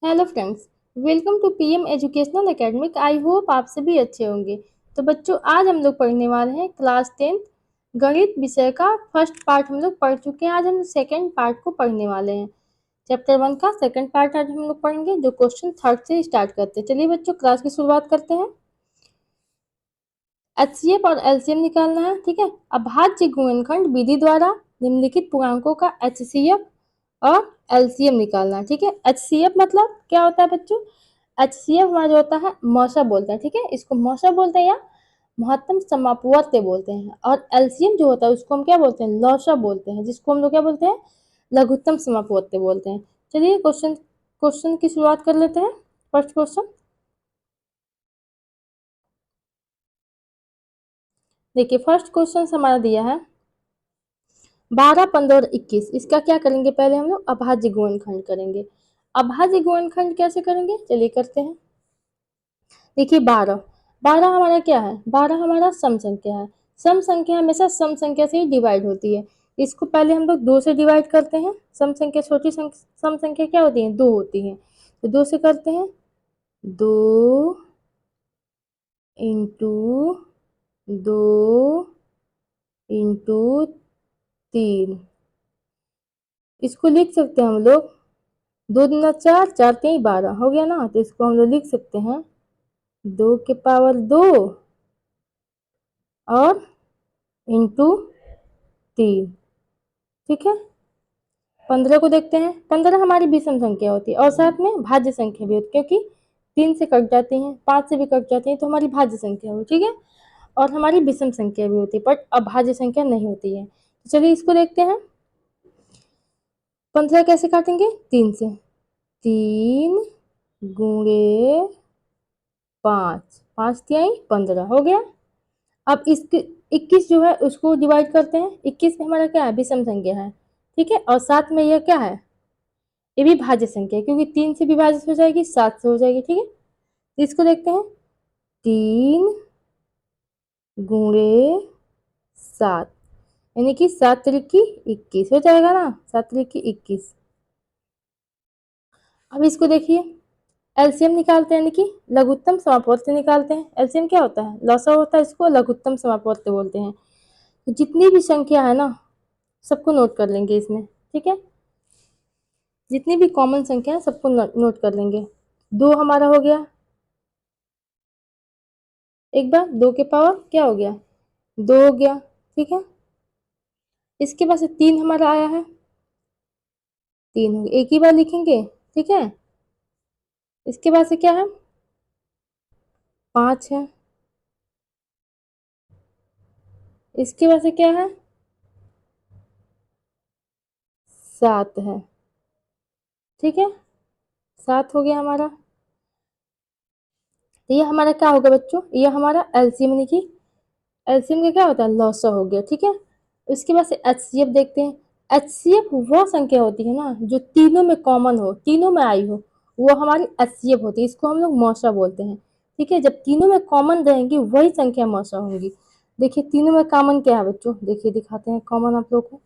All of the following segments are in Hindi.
Hello friends, welcome to PM educational academic. I hope आप सभी अच्छे होंगे। तो बच्चों, आज हम लोग पढ़ने वाले हैं क्लास 10 गणित विषय का फर्स्ट पार्ट हम लोग पढ़ चुके हैं। आज हम सेकंड पार्ट को पढ़ने वाले हैं। चैप्टर 1 का सेकंड पार्ट आज हम लोग पढ़ेंगे, जो क्वेश्चन थर्ड से स्टार्ट करते हैं। चलिए बच्चों, क्लास की शुरुआत करते हैं। एचसीएफ और एलसीएम निकालना है, ठीक है। अभाज्य गुणनखंड विधि द्वारा निम्नलिखित पूर्णांकों का एचसीएफ और एलसीएम निकालना है, ठीक है। एचसीएफ मतलब क्या होता है बच्चों? एचसीएफ हमारा जो होता है मौसा बोलते हैं, ठीक है। इसको मौसा बोलते हैं या महत्तम समापवर्त्य बोलते हैं। और एलसीएम जो होता है उसको हम क्या बोलते हैं? लौसा बोलते हैं, जिसको हम लोग क्या बोलते हैं? लघुत्तम समापवर्त्य बोलते हैं। चलिए क्वेश्चन क्वेश्चन की शुरुआत कर लेते हैं। फर्स्ट क्वेश्चन देखिए, फर्स्ट क्वेश्चन हमारा दिया है 12, 15 और 21। इसका क्या करेंगे? पहले हम लोग अभाज्य गुणनखंड करेंगे। अभाज्य गुणनखंड कैसे करेंगे? चलिए करते हैं। देखिए 12, 12 हमारा क्या है? 12 हमारा सम संख्या है। सम संख्या हमेशा सम संख्या से ही डिवाइड होती है। इसको पहले हम लोग 2 से डिवाइड करते हैं। सम संख्या छोटी सम संख्या क्या होती है? 2 होती है। तो 2 से करते हैं। 2 इंटू 2 इंटू 3। इसको लिख सकते हैं हम लोग, 2 दूना 4, 4 3 12 हो गया ना। तो इसको हम लोग लिख सकते हैं 2 के पावर 2 और इंटू 3, ठीक है। 15 को देखते हैं। 15 हमारी विषम संख्या होती है और साथ में भाज्य संख्या भी होती है, क्योंकि 3 से कट जाती हैं, 5 से भी कट जाती हैं, तो हमारी भाज्य संख्या हुई, ठीक है। और हमारी विषम संख्या भी होती है, बट अभाज्य संख्या नहीं होती है। तो चलिए इसको देखते हैं। 15 कैसे काटेंगे? 3 से। 3 गुणे 5, 5 तिहाई 15 हो गया। अब इसके 21 जो है उसको डिवाइड करते हैं। 21 में हमारा क्या है? विषम संख्या है, ठीक है। और साथ में यह क्या है? ये भी भाज्य संख्या है, क्योंकि 3 से विभाजित हो जाएगी, 7 से हो जाएगी, ठीक है। तो इसको देखते हैं। 3 गुणे 7, यानी कि 7 त्रिकी 21 हो जाएगा ना। 7 त्रिकी 21। अब इसको देखिए, एलसीएम निकालते हैं, यानी कि लघुत्तम समापवर्त्य निकालते हैं। एलसीएम क्या होता है? लौसा होता है, इसको लघुत्तम समापवर्त्य बोलते हैं। तो जितनी भी संख्या है ना, सबको नोट कर लेंगे इसमें, ठीक है। जितनी भी कॉमन संख्या है सबको नोट कर लेंगे। 2 हमारा हो गया। एक बार 2 के पावर क्या हो गया? 2 हो गया, ठीक है। इसके बाद से 3 हमारा आया है। 3 हो गया, एक ही बार लिखेंगे, ठीक है। इसके बाद से क्या है? 5 है। इसके बाद से क्या है? 7 है, ठीक है। 7 हो गया हमारा। तो ये हमारा क्या होगा बच्चों? ये हमारा एलसीएम, यानी कि एलसीएम का क्या होता है? लॉसा हो गया, ठीक है। उसके बाद से एचसीएफ देखते हैं। एचसीएफ वह संख्या होती है ना जो तीनों में कॉमन हो, तीनों में आई हो, वो हमारी एचसीएफ होती है। इसको हम लोग मौसा बोलते हैं, ठीक है। जब तीनों में कॉमन रहेंगी वही संख्या मौसा होंगी। देखिए तीनों में कॉमन क्या है बच्चों? देखिए दिखाते हैं कॉमन आप लोग को।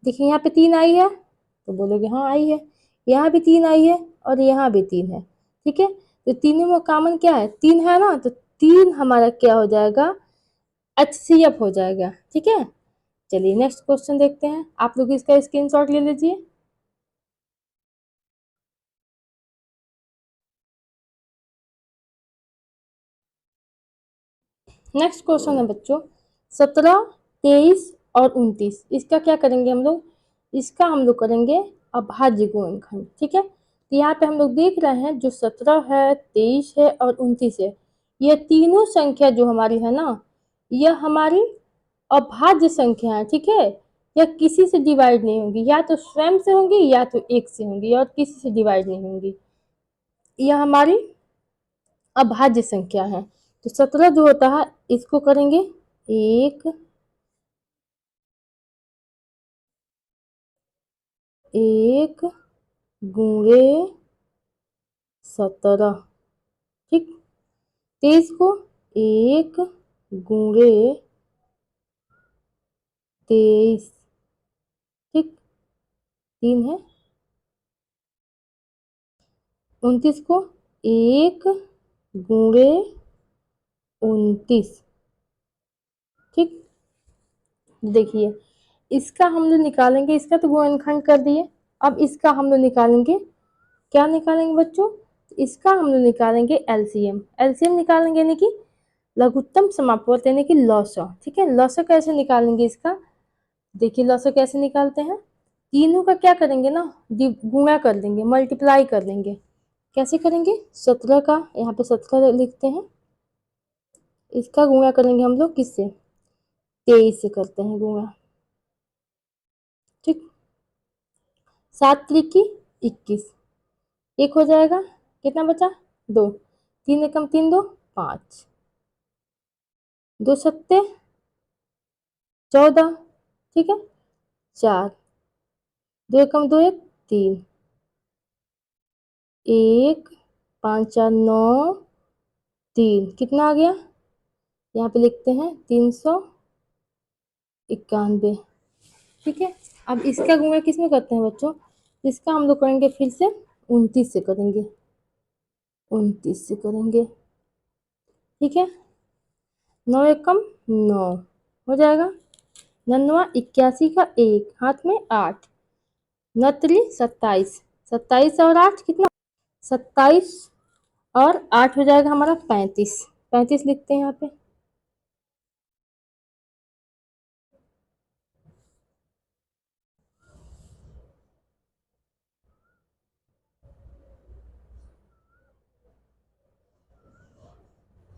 देखिए यहाँ पे 3 आई है, तो बोलोगे हाँ आई है। यहाँ भी 3 आई है और यहाँ भी 3 है, ठीक है। तो तीनों में कॉमन क्या है? 3 है ना। तो 3 हमारा क्या हो जाएगा? एचसीएफ हो जाएगा, ठीक है। चलिए नेक्स्ट क्वेश्चन देखते हैं। आप लोग इसका स्क्रीनशॉट ले लीजिए। नेक्स्ट क्वेश्चन है बच्चों 17, 23 और 29। इसका क्या करेंगे हम लोग? इसका हम लोग करेंगे अभाज्य गुणनखंड, ठीक है। तो यहाँ पे हम लोग देख रहे हैं जो 17 है, 23 है और 29 है, ये तीनों संख्या जो हमारी है ना, यह हमारी अभाज्य संख्या है, ठीक है। यह किसी से डिवाइड नहीं होंगी, या तो स्वयं से होंगी या तो एक से होंगी, और किसी से डिवाइड नहीं होंगी। यह हमारी अभाज्य संख्या है। तो 17 जो होता है इसको करेंगे 1 1 गुणे 17, ठीक। 23 को 1 गुणे 23, ठीक। 3 है। 29 को 1 गुणे 29, ठीक। देखिए इसका हम लोग निकालेंगे, इसका तो गुणनखंड कर दिए, अब इसका हम लोग निकालेंगे, क्या निकालेंगे बच्चों, इसका हम लोग निकालेंगे एलसीएम। एलसीएम निकालेंगे यानी कि लघुत्तम समापवर्त यानी कि लॉसअ, ठीक है। लॉसअ कैसे निकालेंगे इसका, देखिए लॉसअ कैसे निकालते हैं, तीनों का क्या करेंगे ना, गुणा कर देंगे, मल्टीप्लाई कर देंगे। कैसे करेंगे, 17 का यहाँ पे 17 लिखते हैं, इसका गुणा करेंगे हम लोग किससे, 23 से करते हैं गुणा, ठीक। 7 त्रिकी 21, एक हो जाएगा, कितना बचा, 2, 3 एकम 3 2 5, 2 सत्ते 14, ठीक है, 4, 2 एकम 2 1 3, 1 5 4 9 3, कितना आ गया, यहाँ पे लिखते हैं 391, ठीक है। अब इसका गुणा किस में करते हैं बच्चों, इसका हम लोग करेंगे फिर से 29 से करेंगे, 29 से करेंगे, ठीक है। 9 एकम 9 हो जाएगा, 9 81 का 1 हाथ में 8, 9 27, 27 और 8 कितना, 27 और 8 हो जाएगा हमारा 35, 35 लिखते हैं यहाँ पे,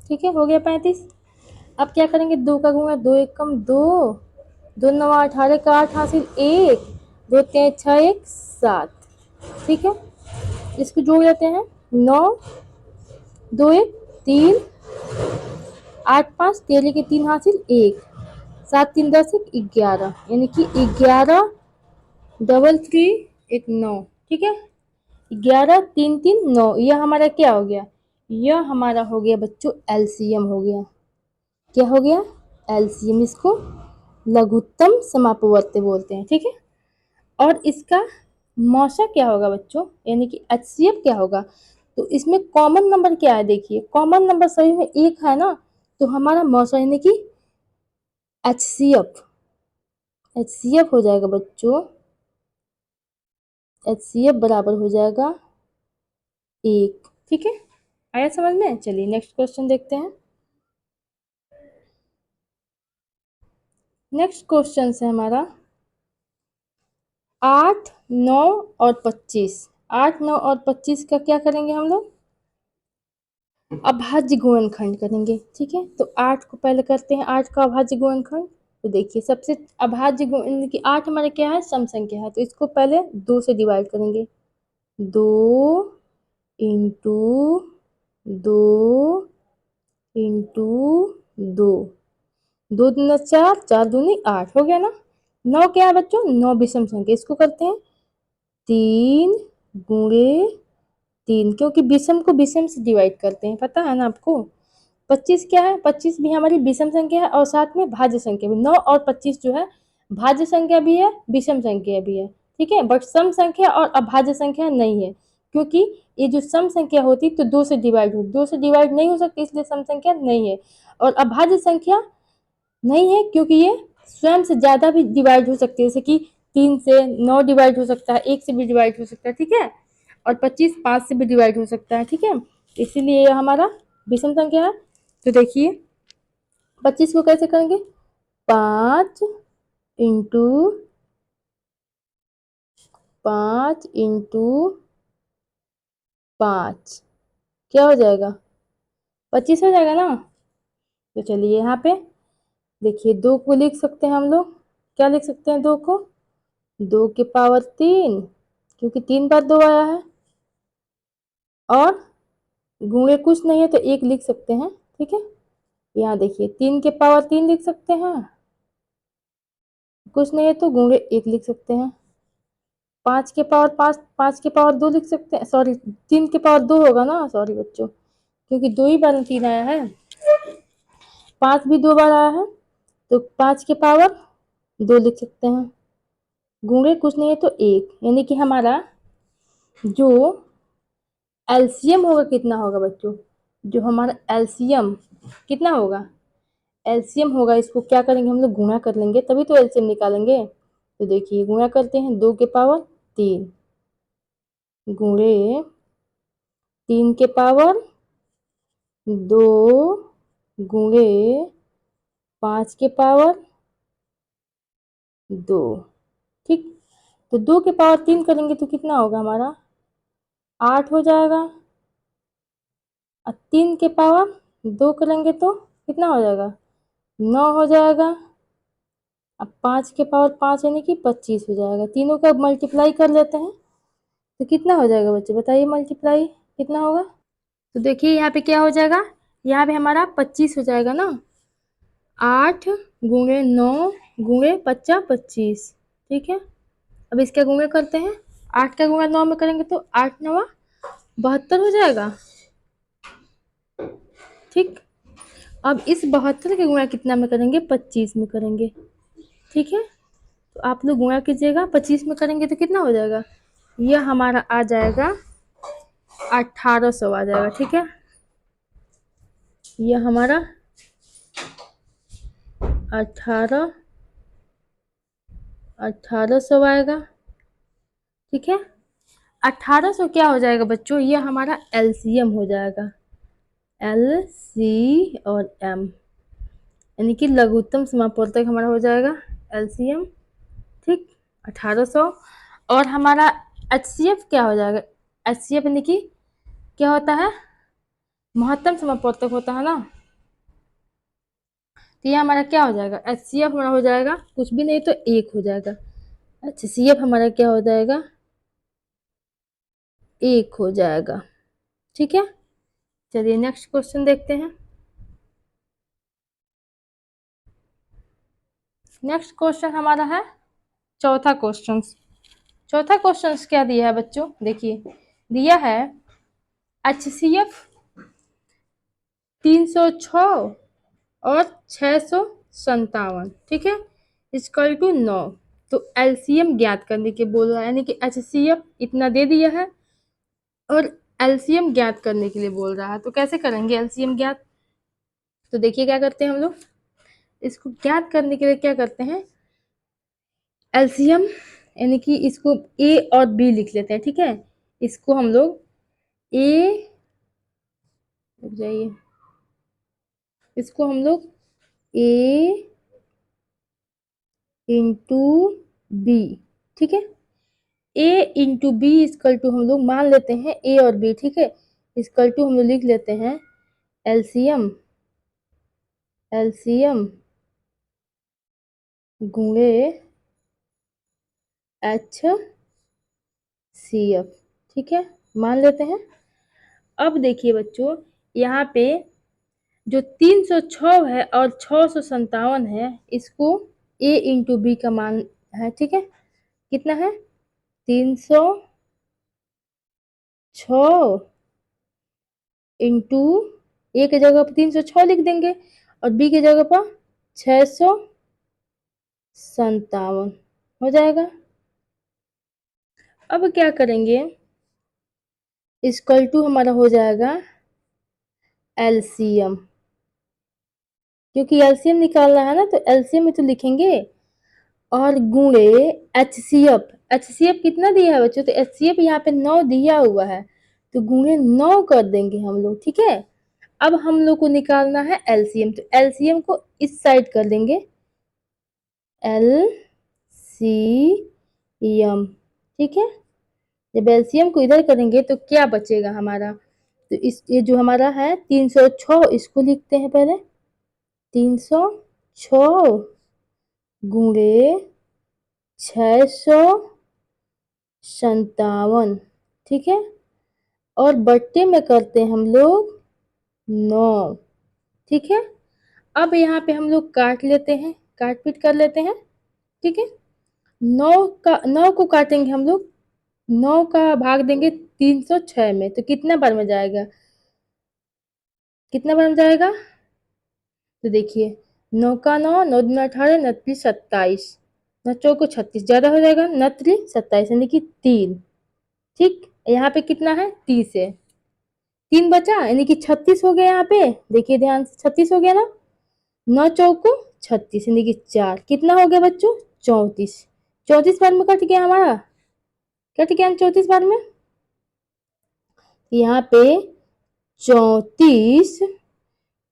ठीक है, हो गया 35। अब क्या करेंगे, 2 का गुणा, 2 एकम 2, 2 9 18 का 8 हासिल 1, 2 3 6 1 7, ठीक है। इसको जोड़ लेते हैं, 9 2 1 3, 8 5 13 के 3 हासिल 1, 7 3 10 1 11, यानी कि 11 डबल 3 1 9, ठीक है। 11 3 3 9, यह हमारा क्या हो गया, यह हमारा हो गया बच्चों एलसीएम हो गया, क्या हो गया, एलसीएम। इसको लघुत्तम समापवर्त बोलते हैं, ठीक है। और इसका मौसा क्या होगा बच्चों, यानी कि एचसीएफ क्या होगा, तो इसमें कॉमन नंबर क्या है, देखिए कॉमन नंबर सभी में एक है ना, तो हमारा मौसा यानी कि एचसीएफ, एचसीएफ हो जाएगा बच्चों, एचसीएफ बराबर हो जाएगा 1, ठीक है। आया समझ में, चलिए नेक्स्ट क्वेश्चन देखते हैं। नेक्स्ट क्वेश्चन है हमारा 8 9 और 25, 8 9 और 25 का क्या करेंगे हम लोग, अभाज्य गुणनखंड करेंगे, ठीक है। तो 8 को पहले करते हैं, 8 का अभाज्य गुणनखंड, तो देखिए सबसे अभाज्य गुण की 8 हमारे क्या है, सम संख्या है, तो इसको पहले 2 से डिवाइड करेंगे, 2 इंटू 2 इंटू 2, 2 दूना 4, 4 दूनी 8, हो गया ना। 9 क्या है बच्चों, 9 विषम संख्या, इसको करते हैं 3 गुणे 3, क्योंकि विषम को विषम से डिवाइड करते हैं, पता है ना आपको। 25 क्या है, 25 भी हमारी विषम संख्या है और साथ में भाज्य संख्या भी, 9 और 25 जो है भाज्य संख्या भी है विषम संख्या भी है, ठीक है। बट सम संख्या और अभाज्य संख्या नहीं है, क्योंकि ये जो सम संख्या होती तो 2 से डिवाइड हो, 2 से डिवाइड नहीं हो सकती, इसलिए सम संख्या नहीं है। और अभाज्य संख्या नहीं है क्योंकि ये स्वयं से ज्यादा भी डिवाइड हो सकती है, जैसे कि 3 से 9 डिवाइड हो सकता है, 1 से भी डिवाइड हो सकता है, ठीक है। और 25 5 से भी डिवाइड हो सकता है, ठीक है। इसीलिए ये हमारा विषम संख्या है। तो देखिए 25 को कैसे करेंगे, 5 इंटू 5 इंटू 5, क्या हो जाएगा, 25 हो जाएगा ना। तो चलिए यहाँ पे देखिए 2 को लिख सकते हैं हम लोग, क्या लिख सकते हैं, 2 को 2 के पावर 3, क्योंकि 3 बार 2 आया है, और गुणे कुछ नहीं है तो 1 लिख सकते हैं, ठीक है। यहाँ देखिए 3 के पावर 3 लिख सकते हैं, कुछ नहीं है तो गुणे 1 लिख सकते हैं, 5 के पावर 5, 5 के पावर 2 लिख सकते हैं, सॉरी 3 के पावर 2 होगा ना, सॉरी बच्चों, क्योंकि 2 ही बार 3 आया है, 5 भी 2 बार आया है, तो 5 के पावर 2 लिख सकते हैं, गुणे कुछ नहीं है तो 1, यानी कि हमारा जो एलसीएम होगा कितना होगा बच्चों, जो हमारा एलसीएम कितना होगा, एलसीएम होगा, इसको क्या करेंगे हम लोग, गुणा कर लेंगे तभी तो एलसीएम निकालेंगे। तो देखिए गुणा करते हैं, 2 के पावर 3 गुणे 3 के पावर 2 गुणे 5 के पावर 2। ठीक, तो 2 के पावर 3 करेंगे तो कितना होगा हमारा, 8 हो जाएगा। और 3 के पावर 2 करेंगे तो कितना हो जाएगा, 9 हो जाएगा। अब 5 के पावर 5 यानी कि 25 हो जाएगा। तीनों का मल्टीप्लाई कर लेते हैं तो कितना हो जाएगा बच्चे, बताइए मल्टीप्लाई कितना होगा। तो देखिए यहाँ पे क्या हो जाएगा, यहाँ पे हमारा 25 हो जाएगा ना, 8 गुणे 9 गुणे 5 25। ठीक है, अब इसका गुणा करते हैं, 8 का गुणा 9 में करेंगे तो 8 9 72 हो जाएगा। ठीक, अब इस 72 के गुणा कितना में करेंगे, 25 में करेंगे। ठीक है, तो आप लोग गुणा कीजिएगा, 25 में करेंगे तो कितना हो जाएगा, यह हमारा आ जाएगा 1800 आ जाएगा। ठीक है, यह हमारा 1800 आएगा। ठीक है, 1800 क्या हो जाएगा बच्चों, ये हमारा एलसीएम हो जाएगा, एल सी और एम, यानी कि लघुत्तम समापवर्तक हमारा हो जाएगा एलसीएम। ठीक, 1800। और हमारा एचसीएफ क्या हो जाएगा, एचसीएफ यानी कि क्या होता है, महत्तम समापवर्तक होता है ना। तो ये हमारा क्या हो जाएगा, एचसीएफ हमारा हो जाएगा कुछ भी नहीं तो 1 हो जाएगा। एचसीएफ हमारा क्या हो जाएगा, 1 हो जाएगा। ठीक है, चलिए नेक्स्ट क्वेश्चन देखते हैं। नेक्स्ट क्वेश्चन हमारा है चौथा क्वेश्चन। चौथा क्वेश्चन क्या दिया है बच्चों, देखिए दिया है एचसीएफ 306 और 657। ठीक है, इक्वल टू 9। तो एलसीएम ज्ञात करने के बोल रहा है, यानी कि एचसीएफ इतना दे दिया है और एलसीएम ज्ञात करने के लिए बोल रहा है। तो कैसे करेंगे एलसीएम ज्ञात, तो देखिए क्या करते हैं हम लोग, इसको ज्ञात करने के लिए क्या करते हैं, एलसीएम यानी कि इसको ए और बी लिख लेते हैं। ठीक है, इसको हम लोग ए, रुक जाइए, इसको हम लोग ए इंटू बी, ठीक है, ए इंटू बी इक्वल टू हम लोग मान लेते हैं ए और बी। ठीक है, इक्वल टू हम लोग लिख लेते हैं एलसीएम, एलसीएम गुणे एच सी एफ। ठीक है, मान लेते हैं। अब देखिए बच्चों, यहाँ पे जो 306 है और 657 है, इसको ए इंटू बी का मान है। ठीक है, कितना है, 306 इंटू ए की जगह पर 306 लिख देंगे और बी की जगह पर 657 हो जाएगा। अब क्या करेंगे, इक्वल टू हमारा हो जाएगा एलसीएम, क्योंकि एलसीएम निकालना है ना, तो एलसीएम में तो लिखेंगे और गुणे एचसीएफ। एचसीएफ कितना दिया है बच्चों, तो एचसीएफ यहाँ पे 9 दिया हुआ है, तो गुणे 9 कर देंगे हम लोग। ठीक है, अब हम लोग को निकालना है एलसीएम, तो एलसीएम को इस साइड कर देंगे, एलसीएम। ठीक है, जब एलसीएम को इधर करेंगे तो क्या बचेगा हमारा, तो इस ये जो हमारा है 306, इसको लिखते हैं पहले, 306 गुणे 657। ठीक है, और बट्टे में करते हैं हम लोग 9। ठीक है, अब यहाँ पे हम लोग काट लेते हैं, काट पीट कर लेते हैं। ठीक है, 9 को काटेंगे हम लोग, 9 का भाग देंगे 306 में, तो कितना बार में जाएगा, कितना बार में जाएगा, तो देखिए 9 का 9, 9 दूना 18, 29 27, 9 चौको 36, ज्यादा हो जाएगा, 29 27 यानी कि 3। ठीक, यहाँ पे कितना है 30 है, 3 बचा यानी कि 36 हो गया यहाँ पे। देखिए ध्यान से 36 हो गया ना। 9 चौको 36 यानी कि 4 कितना हो गया बच्चों 34। 34 बार में कट गया हमारा, कट गया 34 बार में। यहाँ पे 34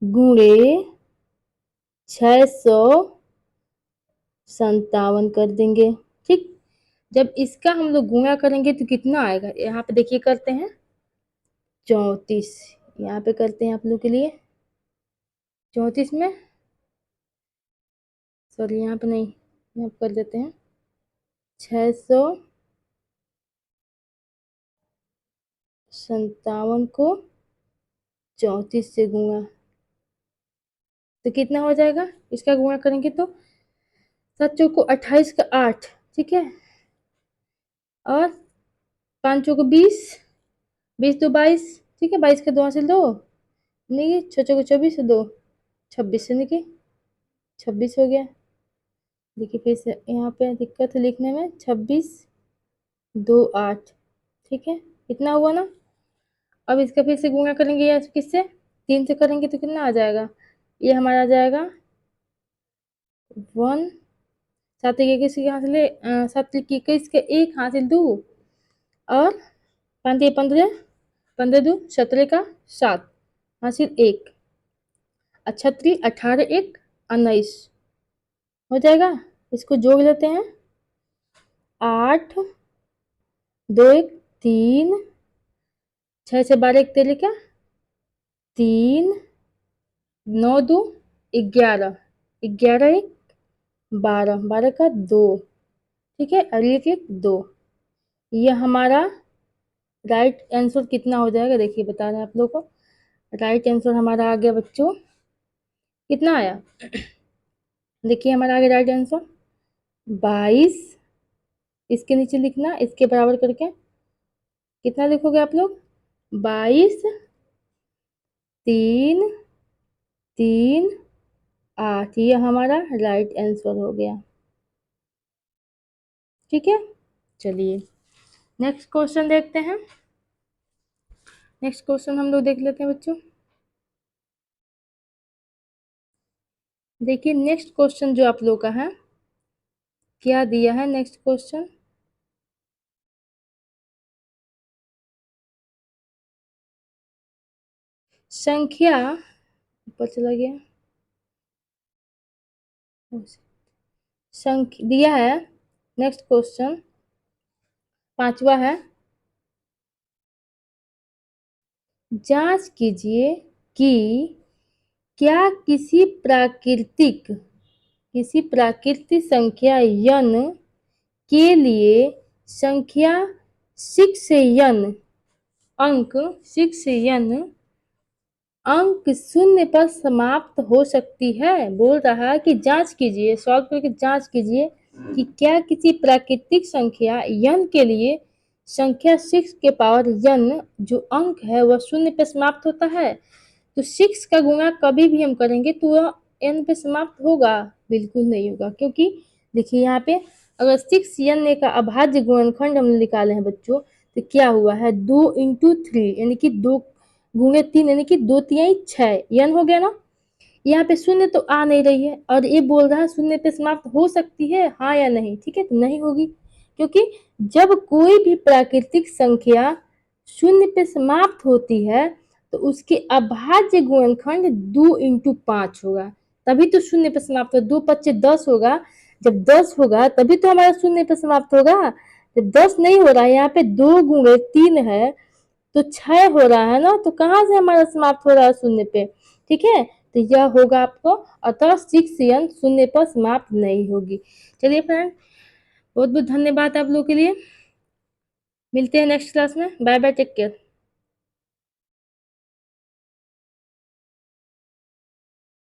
गुणे 657 कर देंगे। ठीक, जब इसका हम लोग गुणा करेंगे तो कितना आएगा, यहाँ पे देखिए करते हैं 34, यहाँ पे करते हैं आप लोग के लिए 34 में, सॉरी यहाँ पे नहीं, यहाँ पे कर देते हैं 657 को 34 से गुणा तो कितना हो जाएगा, इसका गुणा करेंगे तो 7 चौको 28 का 8, ठीक है, और 5 चौको 20, 20 दो 22, ठीक है, 22 का 2 हासिल 2, नहीं 6 चौको 24 2, 26 से निकले 26 हो गया। देखिए फिर से यहाँ पे दिक्कत है लिखने में, 26 2 8, ठीक है, इतना हुआ ना। अब इसका फिर से गुणा करेंगे या किससे, 3 से करेंगे तो कितना आ जाएगा, ये हमारा आ जाएगा 1, 7 इक्कीस के हासिल 7 इक्कीस के 1 हासिल 2, और 5 15, 15 2 17 का 7 हासिल 1, 36 18 1 19 हो जाएगा। इसको जोड़ लेते हैं 8 2 1 3, 6 से 12 1 13 का 3, 9 2 11, 11 1 12, 12 का 2, ठीक है, और 1 1 2, ये हमारा राइट आंसर कितना हो जाएगा, देखिए बता रहे हैं आप लोग को। राइट आंसर हमारा आ गया बच्चों, कितना आया, देखिए हमारा आ गया राइट आंसर 22। इसके नीचे लिखना, इसके बराबर करके कितना लिखोगे आप लोग, 22 3 3 8, ये हमारा राइट आंसर हो गया। ठीक है, चलिए नेक्स्ट क्वेश्चन देखते हैं। नेक्स्ट क्वेश्चन हम लोग देख लेते हैं बच्चों। देखिए नेक्स्ट क्वेश्चन जो आप लोग का है, क्या दिया है नेक्स्ट क्वेश्चन, संख्या, ऊपर चला गया, संख्या दिया है। नेक्स्ट क्वेश्चन 5वां है, जांच कीजिए कि क्या किसी प्राकृतिक संख्या n के लिए संख्या 6n अंक 6n अंक शून्य पर समाप्त हो सकती है। बोल रहा है कि जांच कीजिए, सॉल्व करके जांच कीजिए कि क्या किसी प्राकृतिक संख्या n के लिए संख्या 6 के पावर n जो अंक है वह शून्य पर समाप्त होता है। तो 6 का गुणा कभी भी हम करेंगे तो वह n पे समाप्त होगा, बिल्कुल नहीं होगा, क्योंकि देखिए यहाँ पे अगर 6n का अभाज्य गुणनखंड हमने निकाले हैं बच्चों, तो क्या हुआ है 2 × 3 यानी कि 2 गुणे 3 यानी कि 2 तिहाई 6 n हो गया ना। यहाँ पे शून्य तो आ नहीं रही है और ये बोल रहा है शून्य पे समाप्त हो सकती है, हाँ या नहीं, ठीक है, तो नहीं होगी, क्योंकि जब कोई भी प्राकृतिक संख्या शून्य पे समाप्त होती है तो उसके अभाज्य गुणनखंड 2 × 5 होगा, तभी तो शून्य पे समाप्त होगा। 2 5 10 होगा, जब 10 होगा तभी तो हमारा शून्य पे समाप्त होगा। जब 10 नहीं हो रहा है, यहाँ पे 2 गुणे 3 है तो 6 हो रहा है ना, तो कहाँ से हमारा समाप्त हो रहा है शून्य पे, ठीक है, तो यह होगा आपको, अतः 6n शून्य पर समाप्त नहीं होगी। चलिए फ्रेंड, बहुत बहुत धन्यवाद आप लोग के लिए, मिलते हैं नेक्स्ट क्लास में, बाय बाय, टेक केयर।